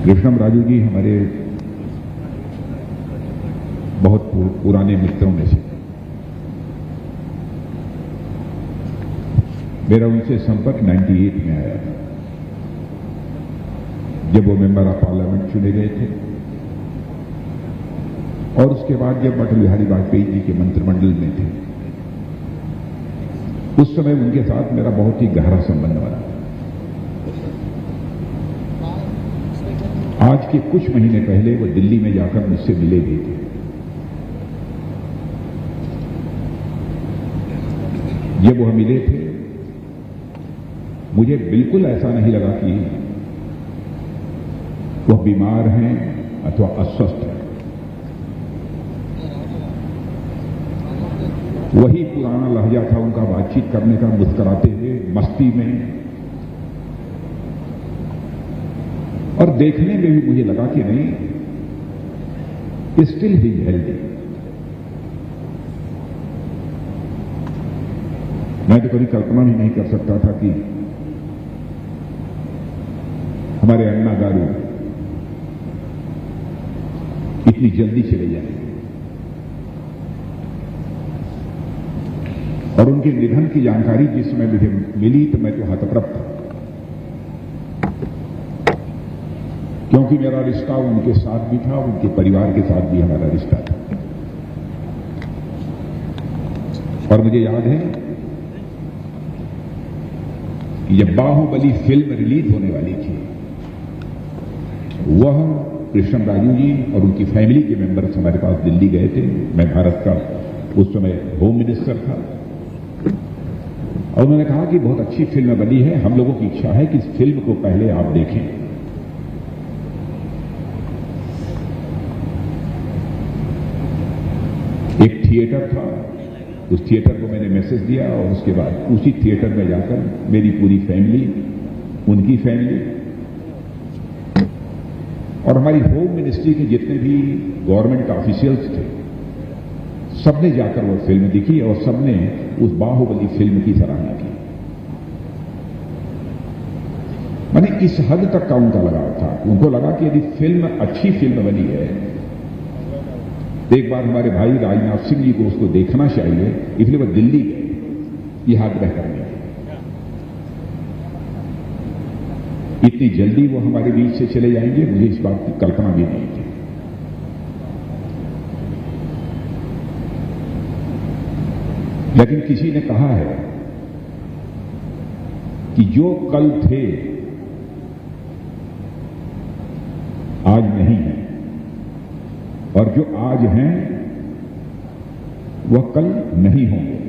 कृष्णम राजू जी हमारे बहुत पुराने मित्रों में से। मेरा उनसे संपर्क 98 में आया था, जब वो मेंबर ऑफ पार्लियामेंट चुने गए थे, और उसके बाद जब अटल बिहारी वाजपेयी जी के मंत्रिमंडल में थे, उस समय उनके साथ मेरा बहुत ही गहरा संबंध बना। आज के कुछ महीने पहले वो दिल्ली में जाकर मुझसे मिले भी थे। जब वो मिले थे, मुझे बिल्कुल ऐसा नहीं लगा कि वह बीमार हैं अथवा अस्वस्थ हैं। वही पुराना लहजा था उनका बातचीत करने का, मुस्कुराते हुए, मस्ती में, और देखने में भी मुझे लगा कि नहीं, स्टिल ही हेल्दी। मैं तो कभी कल्पना भी नहीं कर सकता था कि हमारे अन्ना गारू इतनी जल्दी चले जाएंगे। और उनके निधन की जानकारी जिस समय मुझे मिली तो मैं तो हतप्रभ था, क्योंकि मेरा रिश्ता उनके साथ भी था, उनके परिवार के साथ भी हमारा रिश्ता था। और मुझे याद है कि जब बाहुबली फिल्म रिलीज होने वाली थी, वह कृष्णम राजू जी और उनकी फैमिली के मेंबर्स हमारे पास दिल्ली गए थे। मैं भारत का उस समय होम मिनिस्टर था, और उन्होंने कहा कि बहुत अच्छी फिल्म बनी है, हम लोगों की इच्छा है कि इस फिल्म को पहले आप देखें। एक थिएटर था, उस थिएटर को मैंने मैसेज दिया, और उसके बाद उसी थिएटर में जाकर मेरी पूरी फैमिली, उनकी फैमिली और हमारी होम मिनिस्ट्री के जितने भी गवर्नमेंट ऑफिशियल्स थे, सबने जाकर वो फिल्म देखी और सबने उस बाहुबली फिल्म की सराहना की। माने इस हद तक का उनका लगाव था। उनको लगा कि यदि फिल्म अच्छी फिल्म बनी है तो एक बार हमारे भाई राजनाथ सिंह जी को उसको देखना चाहिए, इसलिए वो दिल्ली गए यह आग्रह करने। इतनी जल्दी वो हमारे बीच से चले जाएंगे, मुझे इस बात की कल्पना भी नहीं थी। लेकिन किसी ने कहा है कि जो कल थे आज नहीं है, और जो आज हैं वह कल नहीं होंगे।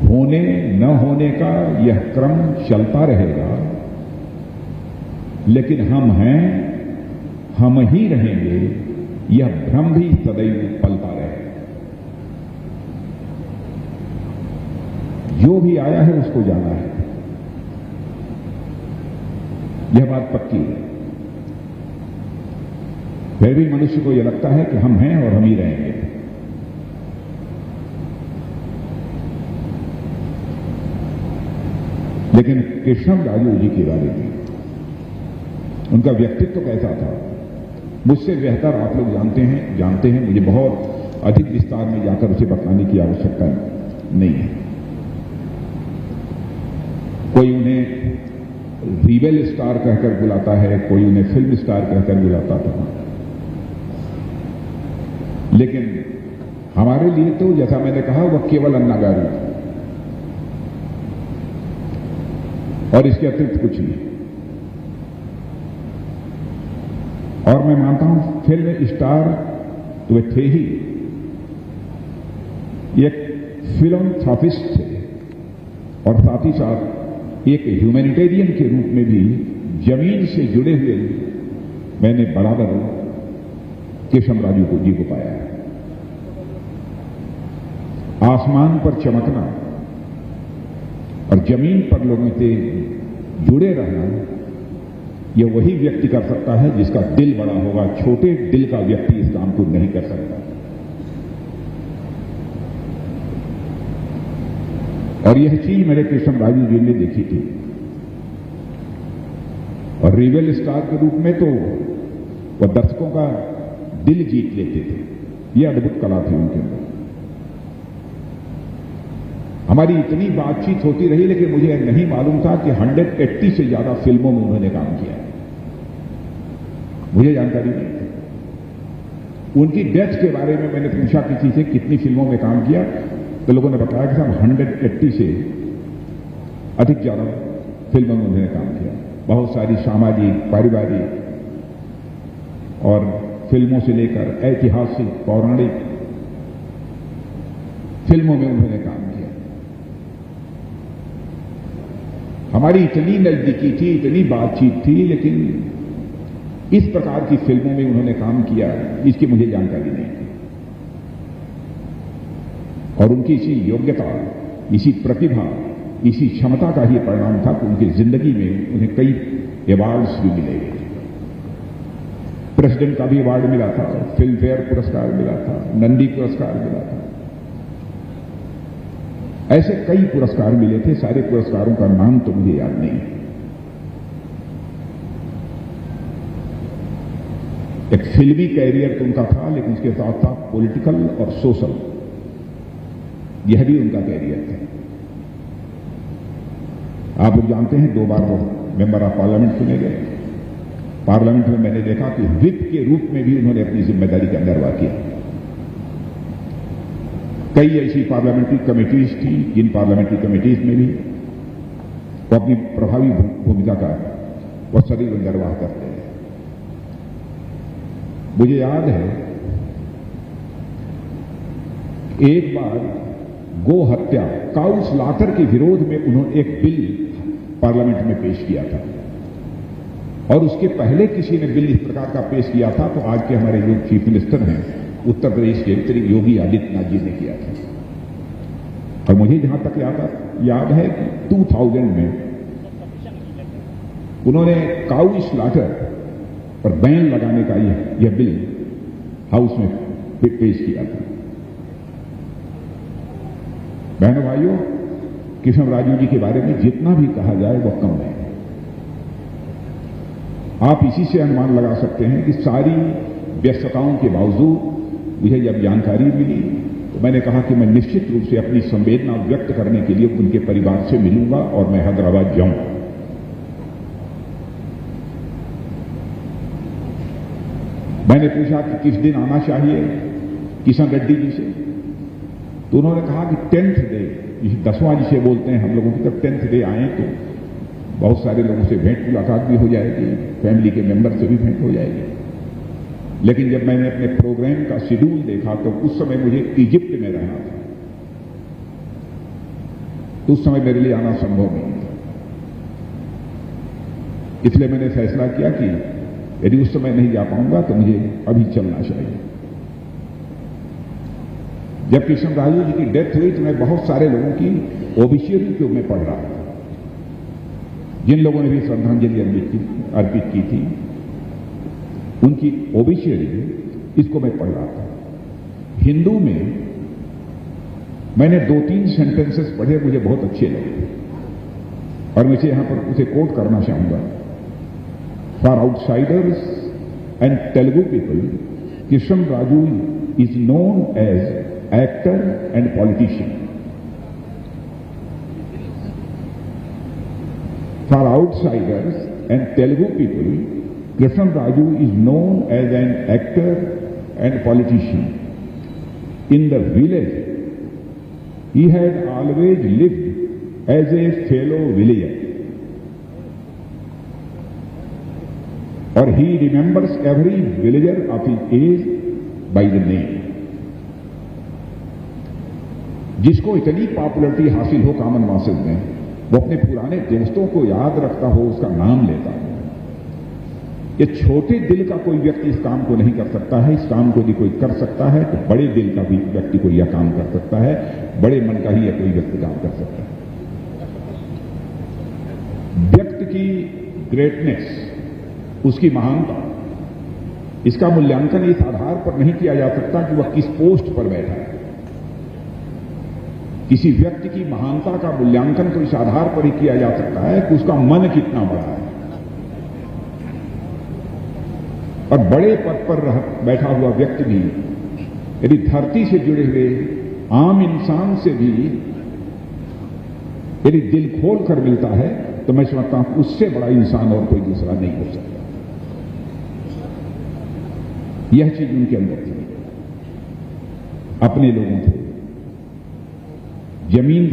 होने न होने का यह क्रम चलता रहेगा, लेकिन हम हैं, हम ही रहेंगे, यह भ्रम भी सदैव पलता रहेगा। जो भी आया है उसको जाना है, यह बात पक्की है। फिर भी मनुष्य को यह लगता है कि हम हैं और हम ही रहेंगे। लेकिन कृष्णम राजू जी के बारे में, उनका व्यक्तित्व कैसा था, मुझसे बेहतर आप लोग जानते हैं। मुझे बहुत अधिक विस्तार में जाकर उसे बताने की आवश्यकता नहीं है। कोई उन्हें रिबेल स्टार कहकर बुलाता है, कोई उन्हें फिल्म स्टार कहकर बुलाता था, लेकिन हमारे लिए तो जैसा मैंने कहा, वह केवल अन्ना गारू था और इसके अतिरिक्त कुछ नहीं। और मैं मानता हूं फिल्म स्टार तो वे थे ही, एक फिलॉन्थ्रोपिस्ट थे, और साथ ही साथ एक ह्यूमैनिटेरियन के रूप में भी जमीन से जुड़े हुए मैंने बराबर कृष्णम राजू जी को पाया है। आसमान पर चमकना और जमीन पर लोगों से जुड़े रहना, यह वही व्यक्ति कर सकता है जिसका दिल बड़ा होगा। छोटे दिल का व्यक्ति इस काम को नहीं कर सकता। और यह चीज मेरे कृष्णम राजू जी ने देखी थी। और रियल स्टार के रूप में तो वह दर्शकों का दिल जीत लेते थे। यह अद्भुत कला थी उनके अंदर। हमारी इतनी बातचीत होती रही, लेकिन मुझे नहीं मालूम था कि 180 से ज्यादा फिल्मों में उन्होंने काम किया है। मुझे जानकारी नहीं थी। उनकी डेथ के बारे में मैंने पूछा किसी से कितनी फिल्मों में काम किया, तो लोगों ने बताया कि साहब 180 से अधिक ज्यादा फिल्मों में उन्होंने काम किया। बहुत सारी सामाजिक, पारिवारिक और फिल्मों से लेकर ऐतिहासिक, पौराणिक फिल्मों में उन्होंने काम किया। हमारी इतनी नजदीकी थी, इतनी बातचीत थी, लेकिन इस प्रकार की फिल्मों में उन्होंने काम किया, इसकी मुझे जानकारी नहीं थी। और उनकी इसी योग्यता, इसी प्रतिभा, इसी क्षमता का ही परिणाम था कि उनकी जिंदगी में उन्हें कई अवार्ड्स भी मिले। प्रेसिडेंट का भी अवार्ड मिला था, फिल्म फेयर पुरस्कार मिला था, नंदी पुरस्कार मिला था। ऐसे कई पुरस्कार मिले थे। सारे पुरस्कारों का नाम तो मुझे याद नहीं है। एक फिल्मी कैरियर तो उनका था, लेकिन उसके साथ साथ पॉलिटिकल और सोशल, यह भी उनका कैरियर था। आप लोग जानते हैं 2 बार वो मेंबर ऑफ पार्लियामेंट चुने गए। पार्लियामेंट में मैंने देखा कि व्हिप के रूप में भी उन्होंने अपनी जिम्मेदारी का निर्वाह किया। कई ऐसी पार्लियामेंट्री कमेटीज थी, जिन पार्लियामेंट्री कमेटीज में भी वो अपनी प्रभावी भूमिका का वो सदैव निर्वाह करते हैं। मुझे याद है एक बार गो हत्या, काउ स्लॉटर के विरोध में उन्होंने एक बिल पार्लियामेंट में पेश किया था, और उसके पहले किसी ने बिल इस प्रकार का पेश किया था तो आज के हमारे जो चीफ मिनिस्टर हैं उत्तर प्रदेश के श्री योगी आदित्यनाथ जी ने किया था। और मुझे जहां तक याद है कि 2000 में उन्होंने काउ स्लॉटर पर बैन लगाने का यह बिल हाउस में पेश किया था। बहनों भाइयों, कृष्णराजू जी के बारे में जितना भी कहा जाए वह कम है। आप इसी से अनुमान लगा सकते हैं कि सारी व्यस्तताओं के बावजूद मुझे जब जानकारी मिली तो मैंने कहा कि मैं निश्चित रूप से अपनी संवेदना व्यक्त करने के लिए उनके परिवार से मिलूंगा और मैं हैदराबाद जाऊंगा। मैंने पूछा कि किस दिन आना चाहिए किशन रेड्डी जी से, तो उन्होंने कहा कि 10th डे, 10वां जिसे बोलते हैं हम लोगों की, तब 10th डे आए तो बहुत सारे लोगों से भेंट मुलाकात भी हो जाएगी, फैमिली के मेंबर से भी भेंट हो जाएगी। लेकिन जब मैंने अपने प्रोग्राम का शेड्यूल देखा तो उस समय मुझे इजिप्ट में रहना था, तो उस समय मेरे लिए आना संभव नहीं था। इसलिए मैंने फैसला किया कि यदि उस समय नहीं जा पाऊंगा तो मुझे अभी चलना चाहिए। जब कृष्णराजू जी की डेथ हुई तो मैं बहुत सारे लोगों की ओबिशियरी को मैं पढ़ रहा था, जिन लोगों ने भी श्रद्धांजलि अर्पित की थी उनकी ओबिशियरी इसको मैं पढ़ रहा था। हिंदू में मैंने 2-3 सेंटेंसेस पढ़े, मुझे बहुत अच्छे लगे और मैं यहां पर उसे कोट करना चाहूंगा। For outsiders and Telugu people, Krishnaraju is known as actor and politician. For outsiders and Telugu people, Krishnaraju is known as an actor and politician. In the village, he had always lived as a fellow villager. Or he remembers every villager of his age by the name. जिसको इतनी popularity हासिल हो common masses में, वो अपने पुराने दोस्तों को याद रखता हो, उसका नाम लेता हो। ये छोटे दिल का कोई व्यक्ति इस काम को नहीं कर सकता है। इस काम को यदि कोई कर सकता है तो बड़े दिल का भी व्यक्ति कोई यह काम कर सकता है, बड़े मन का ही यह कोई व्यक्ति काम कर सकता है। व्यक्ति की ग्रेटनेस, उसकी महानता, इसका मूल्यांकन इस आधार पर नहीं किया जा सकता कि वह किस पोस्ट पर बैठा है। किसी व्यक्ति की महानता का मूल्यांकन तो इस आधार पर ही किया जा सकता है कि उसका मन कितना बड़ा है। और बड़े पद पर बैठा हुआ व्यक्ति भी यदि धरती से जुड़े हुए आम इंसान से भी यदि दिल खोल कर मिलता है तो मैं समझता हूं उससे बड़ा इंसान और कोई दूसरा नहीं हो सकता। यह चीज उनके अंदर थी। अपने लोगों से, जमीन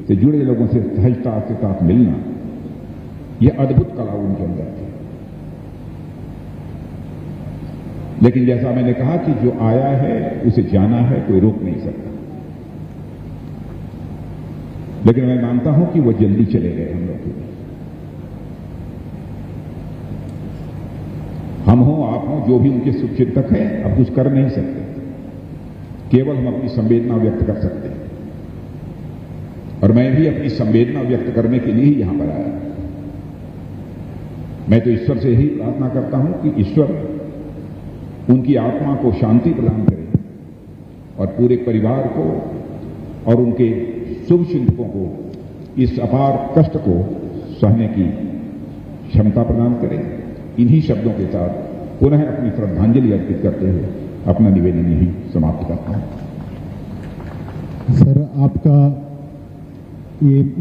से जुड़े लोगों से सहजता के साथ मिलना, यह अद्भुत कला उनके अंदर थी। लेकिन जैसा मैंने कहा कि जो आया है उसे जाना है, कोई रोक नहीं सकता। लेकिन मैं मानता हूं कि वो जल्दी चले गए हम लोग। हम हो, आप हो, जो भी उनके शुभचिंतक हैं, अब कुछ कर नहीं सकते। केवल हम अपनी संवेदना व्यक्त कर सकते हैं। और मैं भी अपनी संवेदना व्यक्त करने के लिए ही यहां पर आया। मैं तो ईश्वर से ही प्रार्थना करता हूं कि ईश्वर उनकी आत्मा को शांति प्रदान करे और पूरे परिवार को और उनके शुभचिंतकों को इस अपार कष्ट को सहने की क्षमता प्रदान करे। इन्हीं शब्दों के साथ पुनः अपनी श्रद्धांजलि अर्पित करते हुए अपना निवेदन यही समाप्त करता हूं। सर, आपका ये